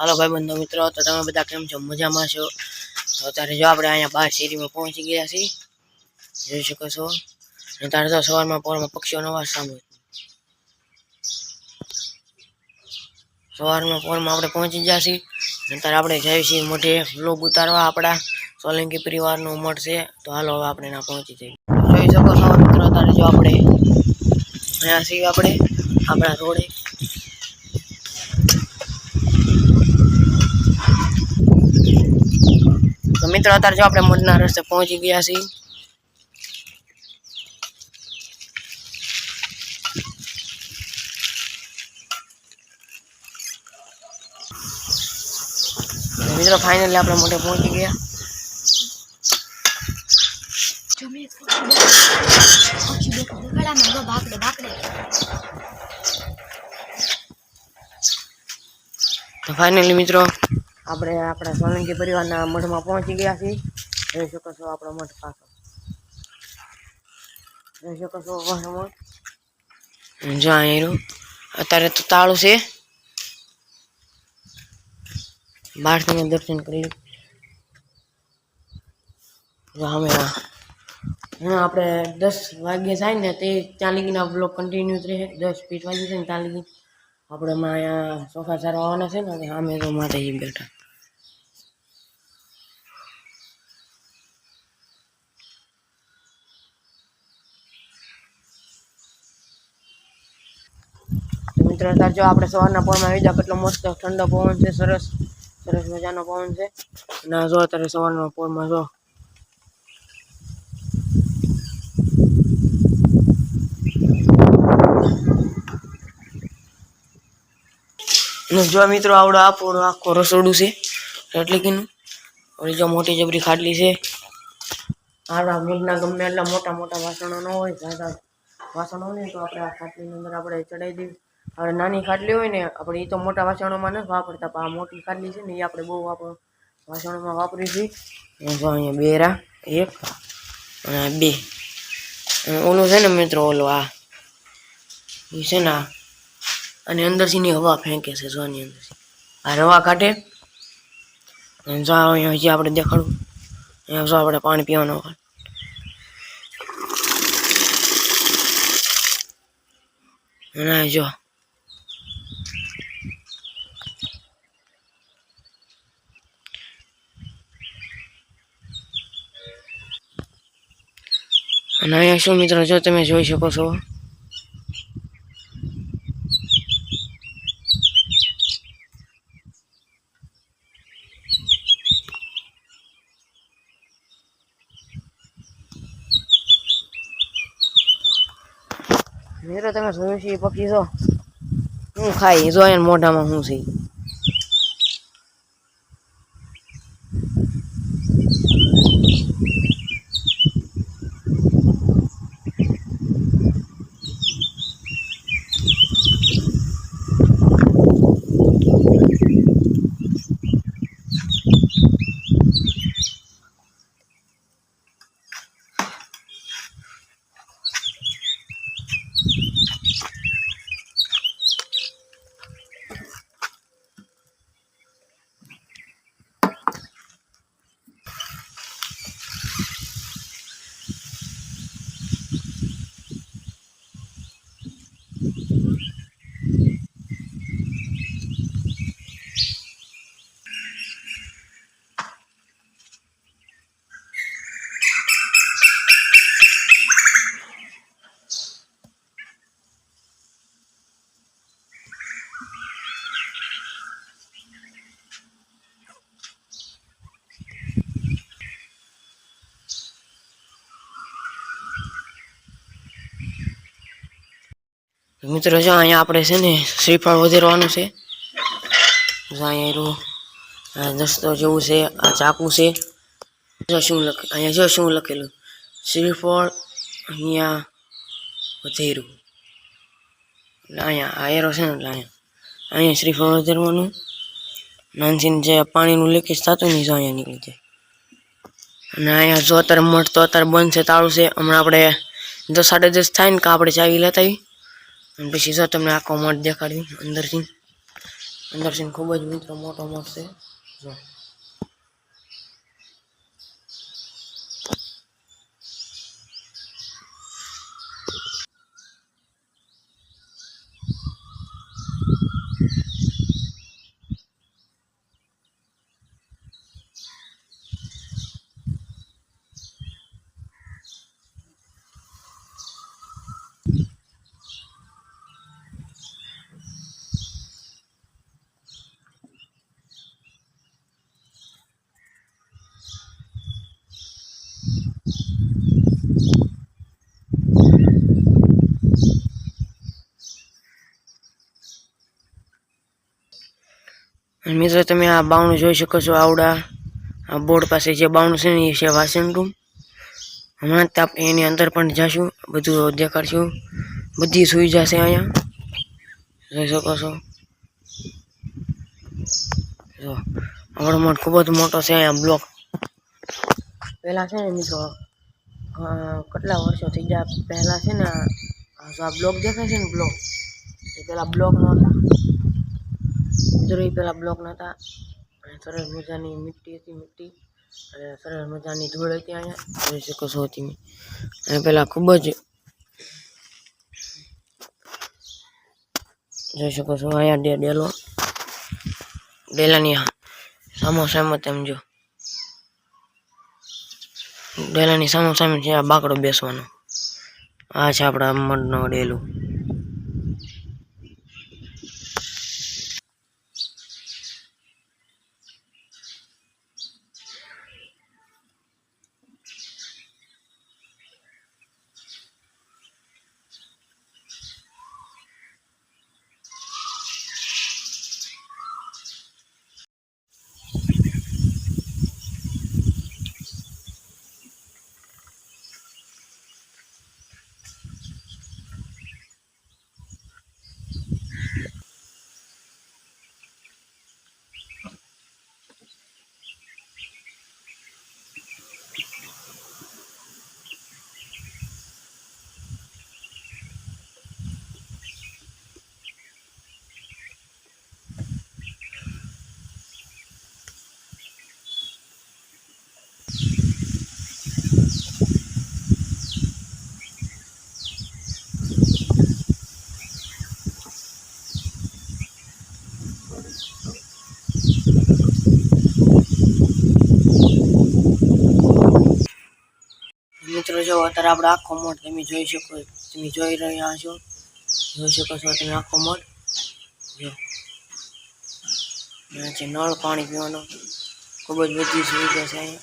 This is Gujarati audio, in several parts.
હાલો ભાઈ બંધો મિત્રો, તો તમે બધા કેમ છો? મજામાં છો? તો અત્યારે જો આપણે અહીંયા બહાર શેરીમાં પહોંચી ગયા છીએ, જોઈ શકો છો. અત્યારે તો સવારમાં પોરમાં પક્ષીઓનો અવાજ સાંભળ્યો. સવારમાં પોરમાં આપણે પહોંચી ગયા છીએ. અત્યારે આપણે જઈએ છીએ મોઢે વ્લોગ ઉતારવા આપણા સોલંકી પરિવારનો મઠ છે. તો હાલો હવે આપણે ના પહોંચી જઈએ. જોઈ શકો છો મિત્રો, અત્યારે જો આપણે અહીંયા છીએ આપણે આપણા રોડે. તો મિત્રો અત્યારે જો આપણે મઠના રસ્તે પહોંચી ગયા છીએ. મિત્રો ફાઇનલી આપણે મોઢે પહોંચી ગયા. તો ફાઇનલી મિત્રો આપણે આપણા સોલંકી પરિવારના મઠમાં પહોંચી ગયા છીએ. જોઈ શકો છો આપણો મઠ પાછો. જોઈ શકો છો મઠ. જો અહીં અત્યારે તો તાળું છે. બહાર તમે દર્શન કરી અમે આપણે 10 વાગ્યે થાય ને તે ત્યાં લગીના બ્લોગ કન્ટિન્યુ રહે. 10-20 વાગે છે ને ત્યાં લગી આપણે અહીંયા સોફા સારા આવવાના છે ને અમે તો માતાજી બેઠા. મિત્રો અત્યારે જો આપણે સવારના પોરમાં આવી જાય, કેટલો મસ્ત ઠંડો પવન છે, સરસ સરસ મજાનો પવન છે. અને જો અત્યારે સવારના પોરમાં જો જો મિત્રો આવડો આપણું આખો રસોડું છે. એટલે કે ઓલી જો મોટી જબરી ખાટલી છે. આપણા મઠના ગમે એટલા મોટા મોટા વાસણો ન હોય, ઝાઝા વાસણો હોય ને તો આપણે આ ખાટલીની અંદર આપણે ચડાવી દેવી. આપણે નાની ખાટલી હોય ને આપણે એ તો મોટા વાસણોમાં નથી વાપરતા, પણ આ મોટી ખાટલી છે ને એ આપણે બહુ વાસણોમાં વાપરીએ છીએ. જો અહીંયા બેરા 1 અને 2 ઓલું છે ને મિત્રો, ઓલો આ એ છે ને અને અંદરથી ની હવા ફેંકે છે. જોની અંદર આ રવા કાઢે. જો અહીંયા હજી આપણે દેખાડું, અહીંયા જો આપણે પાણી પીવાનો. અને જો અને અહીંયા શું મિત્રો, જો તમે જોઈ શકો છો મિત્રો, તમે જોયું છે એ પક્ષી જો શું ખાય, જો એને મોઢામાં શું છે. મિત્રો જો અહીંયા આપણે છે ને શ્રીફળ વધારવાનું છે. જો અહીંયા દસ્તો જેવું છે, આ ચાકુ છે. જો શું અહીંયા જો શું લખેલું, શ્રીફળ અહીંયા વધેરું. એટલે અહીંયા આ એરો છે ને એટલે અહીંયા શ્રીફળ વધારવાનું. નાનથી જે પાણીનું લીકેજ થતું નહીં જો અહીંયા નીકળી જાય. અને અહીંયા જો અત્યારે મઠ તો અત્યારે બંધ છે, તાળું છે. હમણાં આપણે 10-10:30 થાય ને કે આપણે ચાવી લેતા આવી. અને પછી જો તમને આખો મઠ દેખાડી અંદરથી. અંદરથી ખૂબ જ મિત્રો મોટો મઠ છે. જો મિત્રો તમે આ બાવણું જોઈ શકો છો. આવડા આ બોર્ડ પાસે જે બાવણું છે ને એ છે વાસણ રૂમ. હમણાં જ આપણે એની અંદર પણ જઈશું, બધું દેખાડશું. બધી સુવિધા છે અહીંયા, જોઈ શકો છો. જો આપણો મઠ ખૂબ જ મોટો છે. અહીંયા બ્લોક પહેલાં છે ને મિત્રો, કેટલા વર્ષો થઈ ગયા પહેલાં છે ને આ બ્લોક દેખાય છે ને બ્લોક, એ પેલા બ્લોક નહોતા મિત્રો, એ પેલા બ્લોક નહોતા. સરસ મજાની મીઠી હતી, મીઠી અને સરસ મજાની ધૂળ હતી. અહીંયા જોઈ શકો છો તમે. અને પેલા ખૂબ જ જોઈ શકો છો. અહીંયા ડેલો, ડેલાની સામો સામે તેમ જો, ડેલાની સામો સામે છે આ બાકડો બેસવાનો. આ છે આપણા મઠનો ડેલો. મિત્રો જો અત્યારે આપણે આખો મઠ તમે જોઈ શકો, તમે જોઈ રહ્યા છો, જોઈ શકો છો તમે આખો મઠ. જો છે નળ પાણી પીવાનો, ખૂબ જ બધી સુવિધા છે અહીંયા.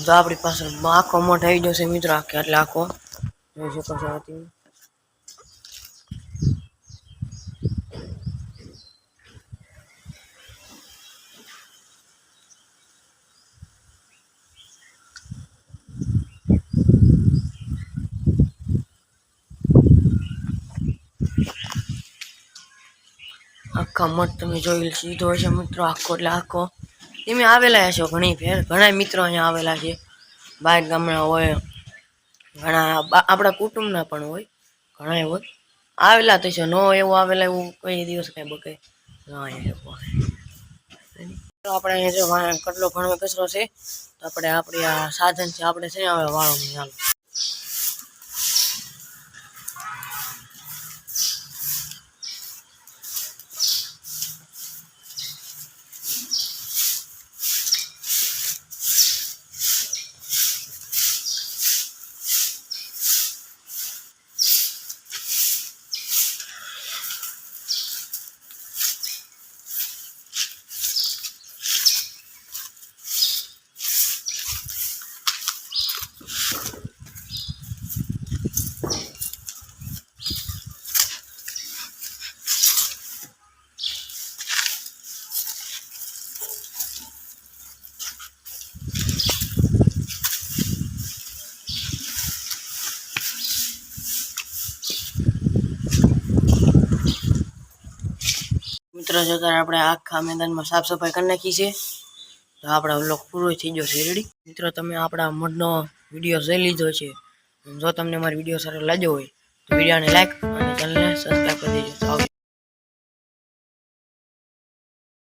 તો આપણી પાસે આખો મઠ આવી જશે મિત્રો, આખે એટલે આખો જોઈ શકો છો તમે. આખા મઠ તમે જોઈ લીધો હશે મિત્રો, આખો એટલે આખો. તમે આવેલા હશો ઘણી ફેર, ઘણા મિત્રો અહીંયા આવેલા છે. બહાર ગામના હોય, ઘણા આપણા કુટુંબના પણ હોય, ઘણા હોય આવેલા તો છે. ન એવું આવેલા એવું કોઈ દિવસ કઈ બકે આપણે અહીંયા જો કેટલો ઘણો કચરો છે. તો આપણે આપણી આ સાધન છે, આપણે છે ને હવે વાળો ચાલો. મિત્રો જો આપણે આખા મેદાનમાં સાફ સફાઈ કરી નાખી છે. તો આપણા વ્લોગ પૂરો થઈ ગયો છે. રેડી મિત્રો, તમે આપણા મઠનો વિડીયો જોઈ લીધો છે. જો તમને મારો વિડીયો સારો લાગ્યો હોય તો વિડીયોને લાઈક અને ચેનલને સબસ્ક્રાઈબ કરી દેજો. તો આવજો.